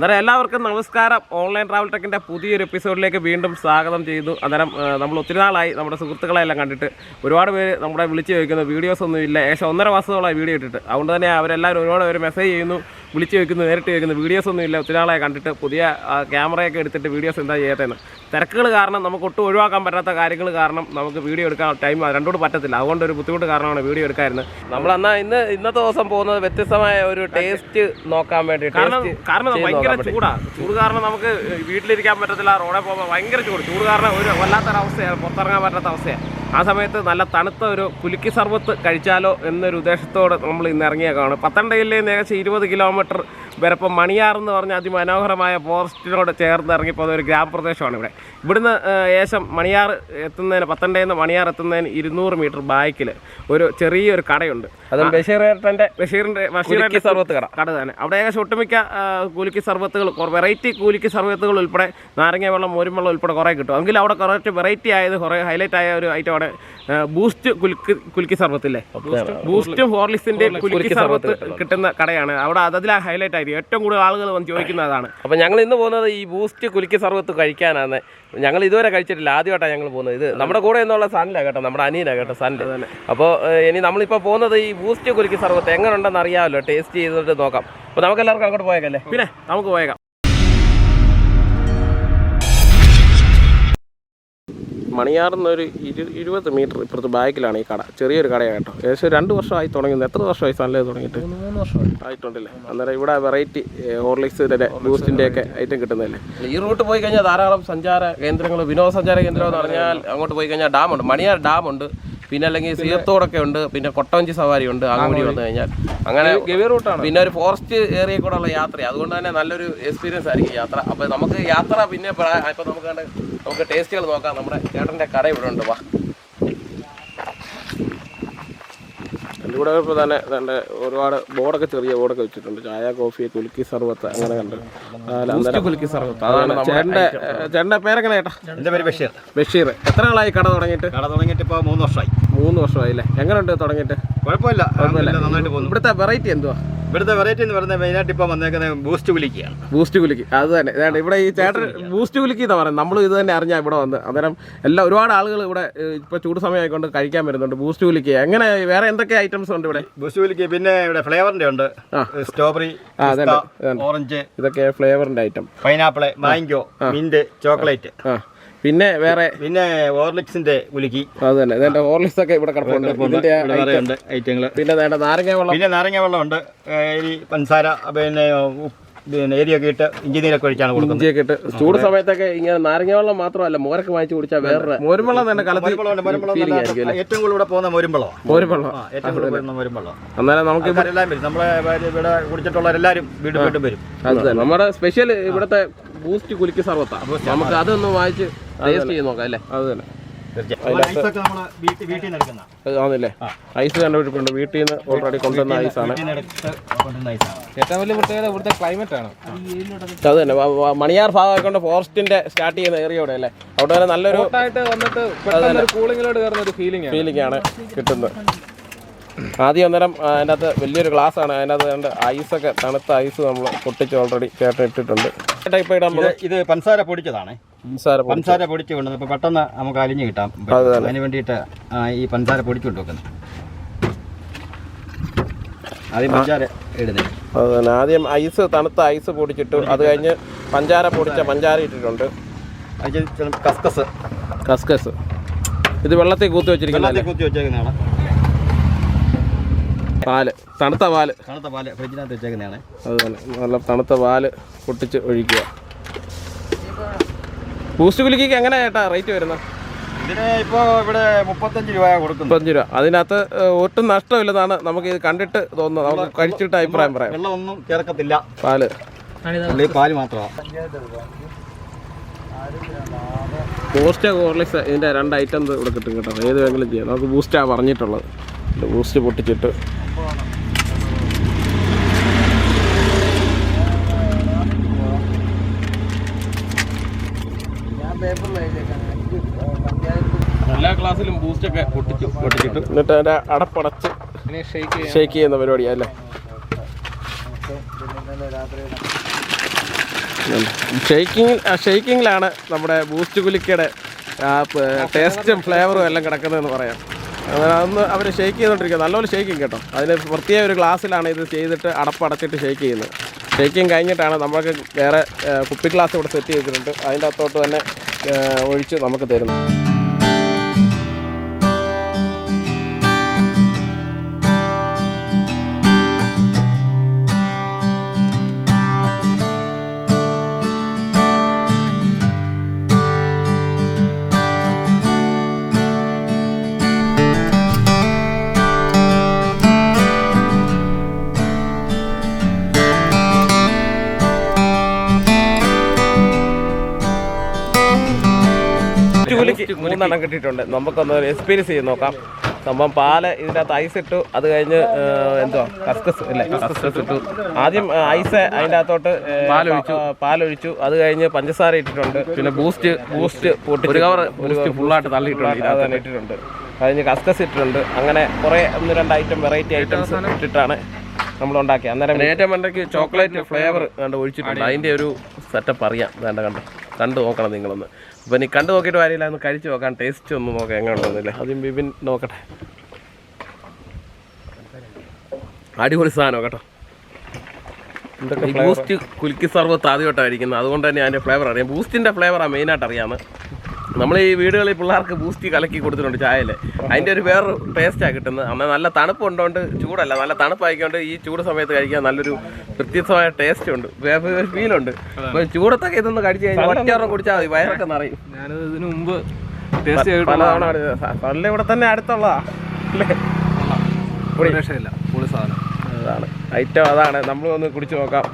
അന്നേരം എല്ലാവർക്കും നമസ്കാരം. ഓൺലൈൻ ട്രാവൽ ടെക്കിൻ്റെ പുതിയൊരു എപ്പിസോഡിലേക്ക് വീണ്ടും സ്വാഗതം ചെയ്തു. അന്നേരം നമ്മൾ ഒത്തിരി നാളായി നമ്മുടെ സുഹൃത്തുക്കളെല്ലാം കണ്ടിട്ട് ഒരുപാട് പേര് നമ്മുടെ വിളിച്ച് ചോദിക്കുന്നു, വീഡിയോസ് ഒന്നും ഇല്ല. ഏകദേശം 1.5 മാസത്തോളമായി വീഡിയോ ഇട്ടിട്ട്. അതുകൊണ്ട് തന്നെ അവരെല്ലാവരും ഒരുപാട് പേര് മെസ്സേജ് ചെയ്യുന്നു, വിളിച്ച് ചോദിക്കുന്നു, നേരിട്ട് ചോദിക്കുന്നു. വീഡിയോസ് ഒന്നും ഇല്ല, ഒത്തിരി നാളായി കണ്ടിട്ട് പുതിയ ക്യാമറയൊക്കെ എടുത്തിട്ട് വീഡിയോസ് എന്താ ചെയ്യാത്തതെന്ന്. തിരക്കുകൾ കാരണം നമുക്ക് ഒട്ടും ഒഴിവാക്കാൻ പറ്റാത്ത കാര്യങ്ങൾ കാരണം നമുക്ക് വീഡിയോ എടുക്കാൻ ടൈം രണ്ടോട് പറ്റത്തില്ല. അതുകൊണ്ട് ഒരു ബുദ്ധിമുട്ട് കാരണമാണ് വീഡിയോ എടുക്കാറുണ്ട്. നമ്മളെന്നാൽ ഇന്നത്തെ ദിവസം പോകുന്നത് വ്യത്യസ്തമായ ഒരു ടേസ്റ്റ് നോക്കാൻ വേണ്ടി. കാരണം ഭയങ്കര ചൂട് കാരണം നമുക്ക് വീട്ടിലിരിക്കാൻ പറ്റത്തില്ല, റോഡിൽ പോകുമ്പോൾ ഭയങ്കര ചൂട് കാരണം ഒരു വല്ലാത്തൊരവസ്ഥയാണ്, പുറത്തിറങ്ങാൻ പറ്റാത്ത അവസ്ഥയാണ്. ആ സമയത്ത് നല്ല തണുത്ത ഒരു കുലുക്കി സർബത്ത് കഴിച്ചാലോ എന്നൊരു ഉദ്ദേശത്തോടെ നമ്മൾ ഇന്ന് ഇറങ്ങിയേക്കാണ്. പത്തനംതിട്ടയിൽ നിന്ന് ഏകദേശം 20 കിലോമീറ്റർ വരെ. ഇപ്പം മണിയാർ എന്ന് പറഞ്ഞ അതിമനോഹരമായ ഫോറസ്റ്റിനോട് ചേർന്ന് ഇറങ്ങിപ്പോകുന്ന ഒരു ഗ്രാമപ്രദേശമാണ് ഇവിടെ. ഇവിടുന്ന് ഏകദേശം മണിയാർ എത്തുന്നതിന്, പത്തനംതിട്ടയിൽ നിന്ന് മണിയാർ എത്തുന്നതിന് 200 മീറ്റർ ബാക്കിൽ ഒരു ചെറിയൊരു കടയുണ്ട്. അതും ബഷീറിൻ്റെ സർബത്ത് കട തന്നെ. അവിടെ ഏകദേശം ഒട്ടുമിക്ക കുലുക്കി സർബത്തുകൾ, വെറൈറ്റി കുലുക്കി സർബത്തുകൾ ഉൾപ്പെടെ നാരങ്ങ വെള്ളം, മോരും വെള്ളം ഉൾപ്പെടെ കുറേ കിട്ടും. എങ്കിലും അവിടെ കുറച്ച് വെറൈറ്റി ആയത്, കുറേ ഹൈലൈറ്റ് ആയ ഒരു ഐറ്റമാണ് ബൂസ്റ്റ് കുലുക്കി സർബത്തില്ലേ. ബൂസ്റ്റും ഹോർലിക്സിൻ്റെയും കുലുക്കി സർബത്ത് കിട്ടുന്ന കടയാണ് അവിടെ. അതിലാണ് ഹൈലൈറ്റ് ആയിരിക്കും. ഏറ്റവും കൂടുതൽ ആളുകൾ വന്ന് ചോദിക്കുന്നതാണ്. അപ്പോൾ ഞങ്ങൾ ഇന്ന് പോകുന്നത് ഈ ബൂസ്റ്റ് കുലുക്കി സർബത്ത് കഴിക്കാനാണ്. ഞങ്ങൾ ഇതുവരെ കഴിച്ചിട്ടില്ല, ആദ്യമായിട്ടാണ് ഞങ്ങൾ പോകുന്നത്. ഇത് നമ്മുടെ കൂടെ എന്നുള്ള സണ്ണിലാണ് കേട്ടോ, നമ്മുടെ അനിയനാണ് കേട്ടോ, സണ്ണ് തന്നെ. അപ്പോൾ ഇനി നമ്മളിപ്പോൾ പോകുന്നത് ഈ ബൂസ്റ്റ് കുലുക്കി സർബത്ത് എങ്ങനെ ഉണ്ടെന്ന് അറിയാമല്ലോ, ടേസ്റ്റ് ചെയ്തിട്ട് നോക്കാം. അപ്പോൾ നമുക്ക് എല്ലാവർക്കും അങ്ങോട്ട് പോയേക്കല്ലേ? പിന്നെ നമുക്ക് പോയേക്കാം. മണിയാറിന്നൊരു 20 മീറ്റർ ഇപ്പുറത്ത് ബാക്കിലാണ് ഈ കട. ചെറിയൊരു കടയാണ് കേട്ടോ. ഏകദേശം 2 വർഷമായി തുടങ്ങുന്നത്. എത്ര വർഷമായി സണ്ണിൽ തുടങ്ങിയിട്ട്? 3 വർഷം ആയിട്ടുണ്ടല്ലേ. അന്നേരം ഇവിടെ വെറൈറ്റി ഹോർലിക്സിൻ്റെ, ബൂസ്റ്റിൻ്റെ ഒക്കെ ഐറ്റം കിട്ടുന്നതല്ലേ. ഈ റൂട്ട് പോയി കഴിഞ്ഞാൽ ധാരാളം സഞ്ചാര കേന്ദ്രങ്ങൾ, വിനോദസഞ്ചാര കേന്ദ്രം എന്ന് പറഞ്ഞാൽ അങ്ങോട്ട് പോയി കഴിഞ്ഞാൽ ഡാമുണ്ട്, മണിയാർ ഡാമുണ്ട്. പിന്നെ അല്ലെങ്കിൽ സീയത്തോടൊക്കെ ഉണ്ട്. പിന്നെ കൊട്ടവഞ്ചി സവാരി ഉണ്ട് അങ്ങോട്ട് വന്നു കഴിഞ്ഞാൽ. അങ്ങനെ റൂട്ടാണ്. പിന്നെ ഒരു ഫോറസ്റ്റ് ഏരിയ കൂടെ ഉള്ള യാത്ര, അതുകൊണ്ട് തന്നെ നല്ലൊരു എക്സ്പീരിയൻസ് ആയിരിക്കും യാത്ര. അപ്പോൾ നമുക്ക് യാത്ര പിന്നെ ഇപ്പോൾ നമുക്ക് ടേസ്റ്റുകൾ നോക്കാം. നമ്മുടെ ചേട്ടൻ്റെ കട ഇവിടെ ഉണ്ട്. വാ, എൻ്റെ കൂടെ ഇപ്പോൾ തന്നെ എൻ്റെ ഒരുപാട് ബോർഡൊക്കെ, ചെറിയ ബോർഡൊക്കെ വെച്ചിട്ടുണ്ട്. ചായ, കോഫി, കുലുക്കി സർബത്ത് അങ്ങനെ കണ്ട്. കുലുക്കി സർബത്ത് അതാണ് ചേട്ടൻ്റെ പേരെങ്ങനെ ചേട്ടാ? എൻ്റെ പേര് ബഷീർ. ബഷീർ. എത്ര നാളായി കട തുടങ്ങിയിട്ട്? ഇപ്പോൾ 3 വർഷമായി. 3 വർഷമായി അല്ലേ. എങ്ങനെയുണ്ട് തുടങ്ങിയിട്ട്? കുഴപ്പമില്ല, നന്നായിട്ട് പോകുന്നു. ഇവിടുത്തെ വെറൈറ്റി എന്തുവാ? ഇവിടുത്തെ വെറൈറ്റി എന്ന് പറയുന്നത് മെയിനായിട്ട് ഇപ്പോൾ വന്നേക്കുന്നത് ബൂസ്റ്റ് കുലുക്കിയാണ്. ബൂസ്റ്റ് കുലുക്കി, അത് തന്നെ. ഇവിടെ ഈ ചേട്ടൻ ബൂസ്റ്റ് കുലുക്കി എന്ന് പറയുന്നത് നമ്മൾ ഇത് തന്നെ അറിഞ്ഞാൽ ഇവിടെ വന്ന്. അന്നേരം ഒരുപാട് ആളുകൾ ഇവിടെ ഇപ്പോൾ ചൂട് സമയമായിക്കൊണ്ട് കഴിക്കാൻ വരുന്നുണ്ട് ബൂസ്റ്റ് കുലുക്കി. എങ്ങനെ, വേറെ എന്തൊക്കെ ഐറ്റംസ് ഉണ്ട് ഇവിടെ? ബൂസ്റ്റ് കുലുക്കി പിന്നെ ഇവിടെ ഫ്ലേവറിൻ്റെ ഉണ്ട്. സ്ട്രോബെറി, ഓറഞ്ച്, ഇതൊക്കെ ഫ്ലേവറിൻ്റെ item. Pineapple, mango, mint, chocolate. പിന്നെ വേറെ പിന്നെ ഹോർലിക്സിന്റെ കുലുക്കി. അത് തന്നെ. ഇതിന്റെ ഹോർലിക്സ് ഒക്കെ ഇവിടെ കിടപ്പുണ്ട്. ഐറ്റങ്ങൾ. പിന്നെ നാരങ്ങ വെള്ളം. പിന്നെ നാരങ്ങ വെള്ളം ഉണ്ട്. പഞ്ചസാര, പിന്നെ ഏരിയൊക്കെ ഇട്ട് ഇഞ്ചിനീരൊക്കെ ഒഴിച്ചാണ് കൊടുക്കുന്നത്. ഇഞ്ചിയൊക്കെ ഇട്ട് ചൂട് സമയത്തൊക്കെ ഇങ്ങനെ നാരങ്ങ വെള്ളം മാത്രമല്ല, മോരൊക്കെ വാങ്ങിച്ച് കുടിച്ചാൽ വേറെ മോരും വെള്ളം തന്നെ കലത്തിൽ ഏറ്റവും കൂടുതൽ ഇവിടെ പോകുന്ന മോരും വെള്ളം. ഏറ്റവും കൂടുതൽ പോകുന്ന മോരും വെള്ളം. അന്നേരം നമുക്ക് എല്ലാം വരും. നമ്മളെ ഇവിടെ കുടിച്ചിട്ടുള്ളവരെല്ലാവരും വീണ്ടും വീണ്ടും വരും. അത് തന്നെ നമ്മുടെ സ്പെഷ്യൽ ഇവിടുത്തെ ബൂസ്റ്റ് കുലുക്കി സർബത്താണ്. നമുക്ക് അതൊന്ന് വാങ്ങിച്ച് ടേസ്റ്റ് ചെയ്ത് നോക്കാം അല്ലേ? അത് തന്നെ. ആണല്ലേ. ഐസ് കണ്ടുപിടിപ്പുണ്ട്. വീട്ടിൽ നിന്ന് ഓൾറെഡി കൊണ്ടുവന്ന ഐസാണ്. ഏറ്റവും വലിയ പ്രത്യേകത ഇവിടുത്തെ ക്ലൈമറ്റ് ആണ്. അത് തന്നെ. മണിയാർ ഭാഗമായിക്കൊണ്ട് ഫോറസ്റ്റിന്റെ സ്റ്റാർട്ട് ചെയ്യുന്ന ഏരിയയോടെ അല്ലേ. അവിടെ തന്നെ നല്ലൊരു കൂളിങ്ങിലോട്ട് കയറുന്ന ഒരു ഫീലിംഗ് ആണ് കിട്ടുന്നത്. ആദ്യം അന്നേരം അതിൻ്റെ അകത്ത് വലിയൊരു ഗ്ലാസ് ആണ്. അതിനകത്ത് രണ്ട് ഐസൊക്കെ, തണുത്ത ഐസ് നമ്മൾ പൊട്ടിച്ച് ഓൾറെഡി ചേട്ടൻ ഇട്ടിട്ടുണ്ട്. ടൈപ്പ് ഇടാൻ ഇത് പഞ്ചസാര പൊടിച്ചതാണ്. പഞ്ചസാര പൊടിച്ച് കൊണ്ടത് ഇപ്പോൾ പെട്ടെന്ന് നമുക്ക് അലിഞ്ഞ് കിട്ടാം. അതിന് വേണ്ടിയിട്ട് ഈ പഞ്ചസാര പൊടിച്ചുകൊണ്ട് വെക്കുന്നത്. ആദ്യം പഞ്ചസാര ഇടുന്നത്. അത് തന്നെ. ആദ്യം ഐസ്, തണുത്ത ഐസ് പൊടിച്ചിട്ടു. അത് കഴിഞ്ഞ് പഞ്ചാര ഇട്ടിട്ടുണ്ട്. കസ്കസ് ഇത് വെള്ളത്തിൽ കൂത്തി വെച്ചിരിക്കുന്നതാണ്. തണുത്ത പാല് ഫ്രിഡ്ജിനകത്ത് വെച്ചേക്കുന്നതാണ്. അതുപോലെ നല്ല തണുത്ത പാല് പൊട്ടിച്ച് ഒഴിക്കുക. ബൂസ്റ്റ് കുലുക്കിക്ക് എങ്ങനെ ചേട്ടാ റേറ്റ് വരുന്നത്? ഇതിന് ഇപ്പോൾ ഇവിടെ 35 രൂപ കൊടുക്കുന്നു. 35 രൂപ. അതിനകത്ത് ഒട്ടും നഷ്ടമില്ലെന്നാണ് നമുക്ക് ഇത് കണ്ടിട്ട് തോന്നുന്നത്. നമുക്ക് കഴിച്ചിട്ട് അഭിപ്രായം പറയാം. വെള്ളമൊന്നും ചേർക്കത്തില്ല, പാല് മാത്രമാണ്. ബൂസ്റ്റ്, ഹോർലിക്സ്, ഇതിൻ്റെ 2 ഐറ്റംസ് ഇവിടെ കിട്ടും കേട്ടോ. ഏത് വേണമെങ്കിലും ചെയ്യാം. നമുക്ക് ബൂസ്റ്റാണ് പറഞ്ഞിട്ടുള്ളത്. ബൂസ്റ്റ് പൊട്ടിച്ചിട്ട് എല്ലാ ക്ലാസ്സിലും ബൂസ്റ്റൊക്കെ പൊട്ടിച്ചിട്ട് എന്നിട്ട് അതിൻ്റെ അടപ്പടച്ച് ഷേക്ക് ചെയ്യുന്ന പരിപാടിയാണ് അല്ലേ. ഷെയ്ക്കിങ്ങിലാണ് നമ്മുടെ ബൂസ്റ്റ് കുലുക്കിയുടെ ടേസ്റ്റും ഫ്ലേവറും എല്ലാം കിടക്കുന്നതെന്ന് പറയാം. അതൊന്ന് അവർ ഷെയ്ക്ക് ചെയ്തുകൊണ്ടിരിക്കുക. നല്ലപോലെ ഷെയ്ക്കിങ് കേട്ടോ. അതിന് പ്രത്യേക ഒരു ഗ്ലാസ്സിലാണ് ഇത് ചെയ്തിട്ട് അടപ്പടച്ചിട്ട് ഷെയ്ക്ക് ചെയ്യുന്നത്. ഷെയ്ക്കിങ് കഴിഞ്ഞിട്ടാണ് നമുക്ക് വേറെ കുപ്പി ഗ്ലാസ് ഇവിടെ സെറ്റ് ചെയ്തിട്ടുണ്ട്. അതിൻ്റെ അകത്തോട്ട് തന്നെ ഒഴിച്ച് നമുക്ക് തരുന്നു. കുലുക്കി 3 എണ്ണം കിട്ടിയിട്ടുണ്ട്. നമുക്കൊന്ന് എക്സ്പീരിയൻസ് ചെയ്ത് നോക്കാം. സംഭവം പാല് ഇതിൻ്റെ അകത്ത് ഐസ് ഇട്ടു. അത് കഴിഞ്ഞ് എന്തുവാ കസ്കസ് ഇല്ലേ, കസ്കസ് ഇട്ടു. ആദ്യം ഐസ് അതിൻ്റെ അകത്തോട്ട് പാലൊഴിച്ചു. അത് കഴിഞ്ഞ് പഞ്ചസാര ഇട്ടിട്ടുണ്ട്. പിന്നെ ബൂസ്റ്റ് ഒരു കവർ ഫുള്ളായിട്ട് തള്ളിയിട്ടുണ്ട്. അത് തന്നെ ഇട്ടിട്ടുണ്ട്. കഴിഞ്ഞ് കസ്കസ് ഇട്ടിട്ടുണ്ട്. അങ്ങനെ കുറേ 1-2 ഐറ്റം വെറൈറ്റി ഐറ്റംസ് ഇട്ടിട്ടാണ് നമ്മളുണ്ടാക്കിയത്. അന്നേരം ഏറ്റവും വേണ്ടക്ക് ചോക്ലേറ്റ് ഫ്ലേവർ കണ്ട് ഒഴിച്ചിട്ടുണ്ട്. അതിൻ്റെ ഒരു സെറ്റപ്പ് അറിയാം. കണ്ടു നോക്കണം നിങ്ങളൊന്ന്. അപ്പോൾ നീ കണ്ടു നോക്കിയിട്ട് കാര്യമില്ല, ഒന്ന് കഴിച്ച് നോക്കാം. ടേസ്റ്റ് ഒന്ന് നോക്കാം എങ്ങനെ ഉണ്ടെന്നില്ലേ. ആദ്യം ബിബിൻ നോക്കട്ടെ. അടിപൊളി സാധനം കേട്ടോ. ഈ ബൂസ്റ്റ് കുലുക്കി സർബത്ത് ആദ്യമായിട്ടാണ് കഴിക്കുന്നത്. അതുകൊണ്ട് തന്നെ അതിൻ്റെ ഫ്ലേവർ അറിയാം. ബൂസ്റ്റിൻ്റെ ഫ്ലേവറാണ് മെയിനായിട്ട് അറിയാമെന്ന്. നമ്മൾ ഈ വീടുകളിൽ പിള്ളേർക്ക് ബൂസ്റ്റ് കലക്കി കൊടുത്തിട്ടുണ്ട് ചായയിൽ. അതിൻ്റെ ഒരു വേറൊരു ടേസ്റ്റാണ് കിട്ടുന്നത്. എന്നാൽ നല്ല തണുപ്പ് ഉണ്ടോണ്ട്, ചൂടല്ല, നല്ല തണുപ്പായിക്കൊണ്ട് ഈ ചൂട് സമയത്ത് കഴിക്കാൻ നല്ലൊരു വ്യത്യസ്തമായ ടേസ്റ്റ് ഉണ്ട്, ഫീലുണ്ട്. അപ്പോൾ ചൂടത്തൊക്കെ ഇതൊന്ന് കഴിച്ച് കഴിഞ്ഞാൽ ഒറ്റയോളം കുടിച്ചാൽ മതി, വയറൊക്കെ നിറയും. ഞാനത് ഇതിനു മുമ്പ് ടേസ്റ്റ് പലതവണ പല ഇവിടെ തന്നെ അടുത്തുള്ളതാണ് അല്ലേ. രക്ഷയില്ല, പൊളി സാധനം. അതാണ് ഐറ്റം. അതാണ് നമ്മൾ ഒന്ന് കുടിച്ച് നോക്കാം.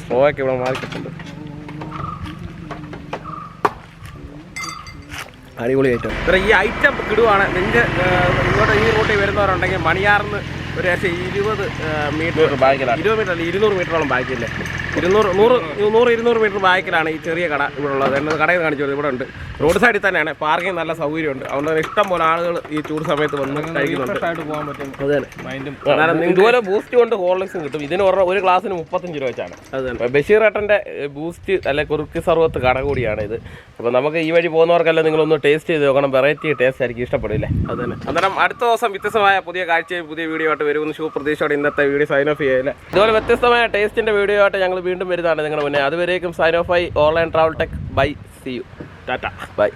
സ്ട്രോയൊക്കെ ഇവിടെ മാർക്കറ്റുണ്ട്. അടിപൊളി ഐറ്റം. ഇത്ര ഈ ഐറ്റം കിടുവാണ്. ഇങ്ങോട്ട് ഈ റൂട്ടിൽ വരുന്നവരുണ്ടെങ്കിൽ മണിയാറിന്ന് ഒരു 20 മീറ്റർ ബാക്കിലാണ്. 20 മീറ്റർ അല്ല, 200 മീറ്ററോളം ബാക്കില്ലേ. 100-200 മീറ്റർ ബാക്കിലാണ് ഈ ചെറിയ കട ഇവിടെ ഉള്ളത്. എന്നത് കടയിൽ കാണിച്ചു ഇവിടെ ഉണ്ട്. റോഡ് സൈഡിൽ തന്നെയാണ്. പാർക്കിംഗ് നല്ല സൗകര്യമുണ്ട്. അതുകൊണ്ട് തന്നെ ഇഷ്ടം പോലെ ആളുകൾ ഈ ചൂട് സമയത്ത് വന്ന് കഴിക്കുന്നുണ്ട്. പോകാൻ പറ്റും. അതെ, ഇതുപോലെ ബൂസ്റ്റ് കൊണ്ട് ഹോർലിക്സും കിട്ടും. ഇതിന് ഒരു ഗ്ലാസ്സിന് 35 രൂപ വെച്ചാണ്. അത് ബഷീർ ഏട്ടൻ്റെ ബൂസ്റ്റ് അല്ലെ കുറുക്കി സർബത്ത് കട കൂടിയാണ് ഇത്. അപ്പോൾ നമുക്ക് ഈ വഴി പോകുന്നവർക്കെല്ലാം നിങ്ങളൊന്ന് ടേസ്റ്റ് ചെയ്ത് നോക്കണം. വെറൈറ്റി ടേസ്റ്റ് ആയിരിക്കും, ഇഷ്ടപ്പെടില്ലേ. അത് തന്നെ. അന്നേരം അടുത്ത ദിവസം വ്യത്യസ്തമായ പുതിയ കാഴ്ചയും പുതിയ വീഡിയോ ആയിട്ട് വരുമെന്ന് ഷൂ പ്രതീക്ഷയോടെ ഇന്നത്തെ വീഡിയോ സൈൻ ഓഫ് ചെയ്യില്ല. ഇതുപോലെ വ്യത്യസ്തമായ ടേസ്റ്റിൻ്റെ വീഡിയോ ആയിട്ട് ഞങ്ങൾ വീണ്ടും വരുന്നതാണ് നിങ്ങളുടെ മുന്നേ. അതുവരേക്കും സൈൻ ഓഫ് ആയി. Online travel tech bye. See you. Tata by.